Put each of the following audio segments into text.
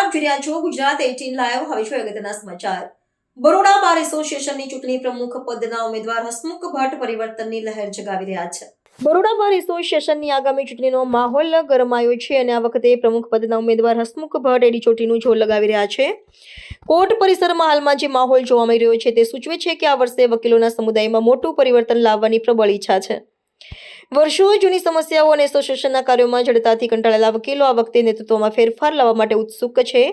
આપ જોઈ રહ્યા છો ગુજરાત 18 લાઈવ. હવે જોઈએ અગત્યના સમાચાર. બરોડા બાર એસોસિએશનની ચૂંટણી પ્રમુખ પદના ઉમેદવાર હસમુખ ભટ્ટ પરિવર્તનની લહેર જગાવી રહ્યા છે. બરોડા બાર એસોસિએશનની આગામી ચૂંટણીનો માહોલ ગરમાયો છે અને આ વખતે પ્રમુખ પદના ઉમેદવાર હસમુખ ભટ્ટ એડી ચોટીનું જોર લગાવી રહ્યા છે. કોર્ટ પરિસરમાં હાલમાં જે માહોલ જોવા મળી રહ્યો છે તે સૂચવે છે કે આ વર્ષે વકીલોના સમુદાયમાં મોટું પરિવર્તન લાવવાની પ્રબળ ઈચ્છા છે. વર્ષો જૂની સમસ્યાઓ અને એસોસિએશનના કાર્યોમાં જડતાથી કંટાળેલા વકીલો આ વખતે નેતૃત્વમાં ફેરફાર લાવવા માટે ઉત્સુક છે.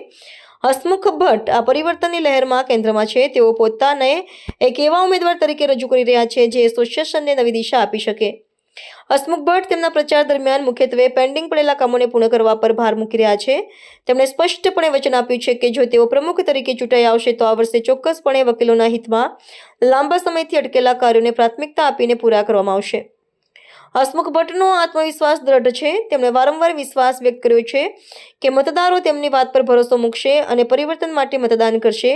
હસમુખ ભટ્ટ આ પરિવર્તનની લહેરમાં કેન્દ્રમાં છે. તેઓ પોતાને એક એવા ઉમેદવાર તરીકે રજૂ કરી રહ્યા છે જે એસોસિએશનને નવી દિશા આપી શકે. હસમુખ ભટ્ટ તેમના પ્રચાર દરમિયાન મુખ્યત્વે પેન્ડિંગ પડેલા કામોને પૂર્ણ કરવા પર ભાર મૂકી રહ્યા છે. તેમણે સ્પષ્ટપણે વચન આપ્યું છે કે જો તેઓ પ્રમુખ તરીકે ચૂંટાઈ આવશે તો આ વર્ષે ચોક્કસપણે વકીલોના હિતમાં લાંબા સમયથી અટકેલા કાર્યોને પ્રાથમિકતા આપીને પૂરા કરવામાં આવશે. હસમુખ ભટ્ટનો આત્મવિશ્વાસ દ્રઢ છે. તેમણે વારંવાર વિશ્વાસ વ્યક્ત કર્યો છે કે મતદારો તેમની વાત પર ભરોસો મૂકશે અને પરિવર્તન માટે મતદાન કરશે.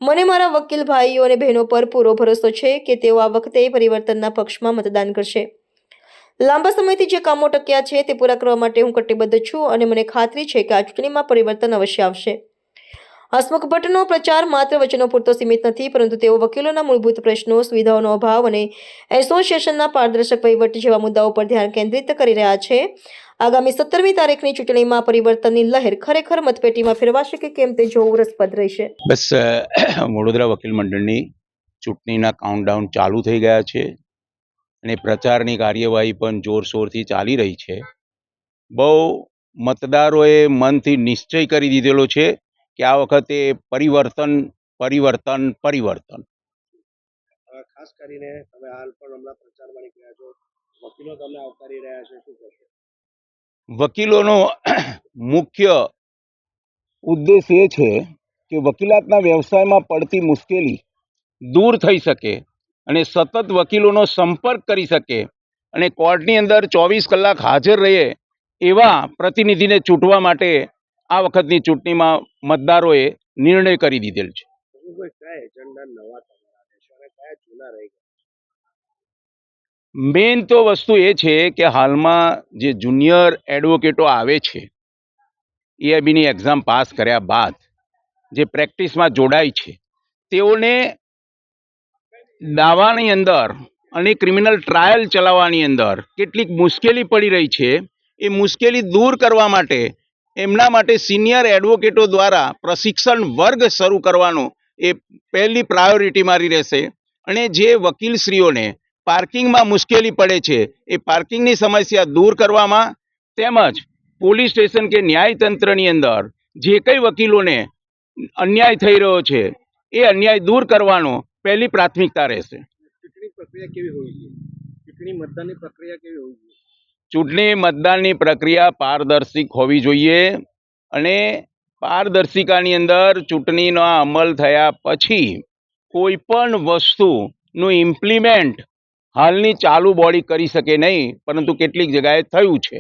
મને મારા વકીલ ભાઈઓ અને બહેનો પર પૂરો ભરોસો છે કે તેઓ આ વખતે પરિવર્તનના પક્ષમાં મતદાન કરશે. લાંબા સમયથી જે કામો ટક્યા છે તે પૂરા કરવા માટે હું કટિબદ્ધ છું અને મને ખાતરી છે કે આ ચૂંટણીમાં પરિવર્તન અવશ્ય આવશે. હસમુખ ભટ્ટનો પ્રચાર માત્ર વચનો પૂરતો સીમિત નથી, પરંતુ તેઓ વકીલોના મૂળભૂત પ્રશ્નો, સુવિધાઓનો અભાવ અને એસોસિએશનના પારદર્શક વહીવટ જેવા મુદ્દાઓ પર ધ્યાન કેન્દ્રિત કરી રહ્યા છે. આગામી 17મી તારીખની ચૂંટણીમાં પરિવર્તનની લહેર ખરેખર મતપેટીમાં ફેરવાશે કે કેમ તે જોવું રસપ્રદ રહેશે. બસ વડોદરા વકીલ મંડળની ચૂંટણીના કાઉન્ટડાઉન ચાલુ થઈ ગયા છે અને પ્રચારની કાર્યવાહી પણ જોરશોરથી ચાલી રહી છે. બહુ મતદારોએ મનથી નિશ્ચય કરી દીધેલો છે કે આ વખતે પરિવર્તન પરિવર્તન પરિવર્તન. ખાસ કરીને તમે હાલ પણ હમણાં પ્રચારમાં નીકળ્યા છો, વકીલો તમને આવકારી રહ્યા છે, શું કહેશો? વકીલોનો મુખ્ય ઉદ્દેશ એ છે કે વકીલાતના વ્યવસાયમાં પડતી મુશ્કેલી દૂર થઈ શકે અને સતત વકીલોનો સંપર્ક કરી શકે અને કોર્ટની અંદર 24 કલાક હાજર રહે એવા પ્રતિનિધિને ચૂંટવા માટે આ વખતની ચૂંટણીમાં મતદારોએ નિર્ણય કરી દીધેલ છે. મેઇન તો વસ્તુ એ છે કે હાલમાં જે જુનિયર એડવોકેટો આવે છે EIBની એક્ઝામ પાસ કર્યા બાદ જે પ્રેક્ટિસમાં જોડાય છે તેઓને દાવાની અંદર અને ક્રિમિનલ ટ્રાયલ ચલાવવાની અંદર કેટલીક મુશ્કેલી પડી રહી છે. એ મુશ્કેલી દૂર કરવા માટે એમના માટે સિનિયર એડવોકેટો દ્વારા પ્રશિક્ષણ વર્ગ શરૂ કરવાનો એ પહેલી પ્રાયોરિટી મારી રહેશે. અને જે વકીલશ્રીઓને પાર્કિંગમાં મુશ્કેલી પડે છે એ પાર્કિંગની સમસ્યા દૂર કરવામાં તેમજ પોલીસ સ્ટેશન કે ન્યાયતંત્રની અંદર જે કંઈ વકીલોને અન્યાય થઈ રહ્યો છે એ અન્યાય દૂર કરવાનો પહેલી પ્રાથમિકતા રહેશે. ચૂંટણી પ્રક્રિયા કેવી હોવી જોઈએ? ચૂંટણી મતદાનની પ્રક્રિયા કેવી હોવી જોઈએ? ચૂંટણી મતદાનની પ્રક્રિયા પારદર્શક હોવી જોઈએ અને પારદર્શિકાની અંદર ચૂંટણીનો અમલ થયા પછી કોઈ પણ વસ્તુનું ઇમ્પ્લિમેન્ટ હાલની ચાલુ બોડી કરી શકે નહીં, પરંતુ કેટલીક જગ્યાએ થયું છે.